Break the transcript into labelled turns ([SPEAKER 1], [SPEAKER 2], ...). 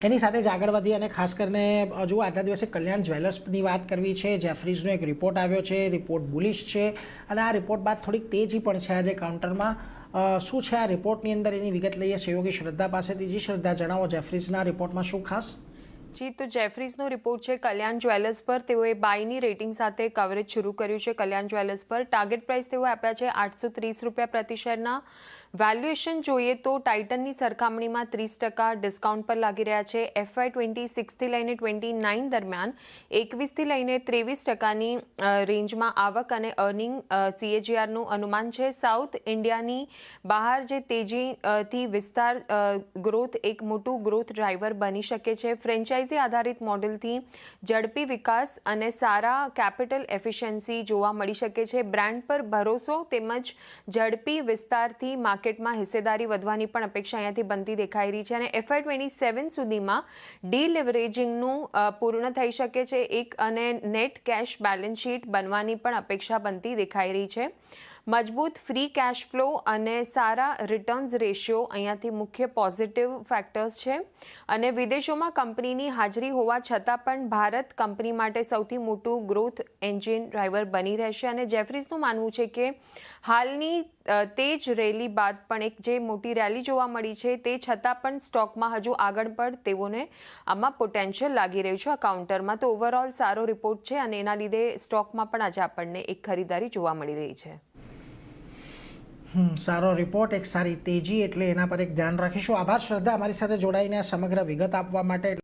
[SPEAKER 1] એની સાથે જ આગળ વધી અને ખાસ કરીને હજુ આજના દિવસે કલ્યાણ જ્વેલર્સની વાત કરવી છે। જેફરીઝનો એક રિપોર્ટ આવ્યો છે, રિપોર્ટ બુલિશ છે અને આ રિપોર્ટ બાદ થોડીક તેજી પણ છે આજે કાઉન્ટરમાં। શું છે આ રિપોર્ટની અંદર એની વિગત લઈએ સહયોગી શ્રદ્ધા પાસેથી। જી શ્રદ્ધા, જણાવો જેફરીઝના રિપોર્ટમાં શું ખાસ?
[SPEAKER 2] જી, તો જેફરીઝનો રિપોર્ટ છે કલ્યાણ જ્વેલર્સ પર। તેઓએ બાયની રેટિંગ સાથે કવરેજ શરૂ કર્યું છે। કલ્યાણ જ્વેલર્સ પર ટાર્ગેટ પ્રાઇસ તેઓ આપ્યા છે 830 રૂપિયા પ્રતિ શેરના। વેલ્યુએશન જોઈએ તો ટાઇટનની સરખામણીમાં 30% ડિસ્કાઉન્ટ પર લાગી રહ્યા છે। FY 26થી લઈને 29 દરમિયાન 21થી લઈને 23%ની રેન્જમાં આવક અને અર્નિંગ CAGRનું અનુમાન છે। સાઉથ ઇન્ડિયાની બહાર જે તેજીથી વિસ્તાર ગ્રોથ એક મોટું ગ્રોથ ડ્રાઈવર બની શકે છે। ફ્રેન્ચાઇઝી આધારિત મોડેલથી ઝડપી વિકાસ અને સારા કેપિટલ એફિશિયન્સી જોવા મળી શકે છે। બ્રાન્ડ પર ભરોસો તેમજ ઝડપી વિસ્તારથી માર્કેટમાં હિસ્સેદારી વધવાની પણ અપેક્ષા અહીંયાથી બનતી દેખાઈ રહી છે અને FY 27 સુધીમાં ડીલિવરેજિંગનું પૂર્ણ થઈ શકે છે અને નેટ કેશ બેલેન્સ શીટ બનવાની પણ અપેક્ષા બનતી દેખાઈ રહી છે। મજબૂત ફ્રી કેશ ફ્લો અને સારા રિટર્ન્સ રેશિયો અહીંયાથી મુખ્ય પોઝિટિવ ફેક્ટર્સ છે અને વિદેશોમાં કંપનીની હાજરી હોવા છતાં પણ ભારત કંપની માટે સૌથી મોટું ગ્રોથ એન્જિન ડ્રાઈવર બની રહેશે અને જેફરીઝનું માનવું છે કે હાલની તેજ રેલી બાદ પણ એક જે મોટી રેલી જોવા મળી છે તે છતાં પણ સ્ટોકમાં હજુ આગળ પણ તેઓને આમાં પોટેન્શિયલ લાગી રહ્યું છે આ કાઉન્ટરમાં। તો ઓવરઓલ સારો રિપોર્ટ છે અને એના લીધે સ્ટોકમાં પણ આજે આપણને એક ખરીદારી જોવા મળી રહી છે।
[SPEAKER 1] સારો રિપોર્ટ, એક સારી તેજી, એટલે એના પર એક ધ્યાન રાખીશું। આભાર શ્રદ્ધા, અમારી સાથે જોડાઈને આ સમગ્ર વિગત આપવા માટે।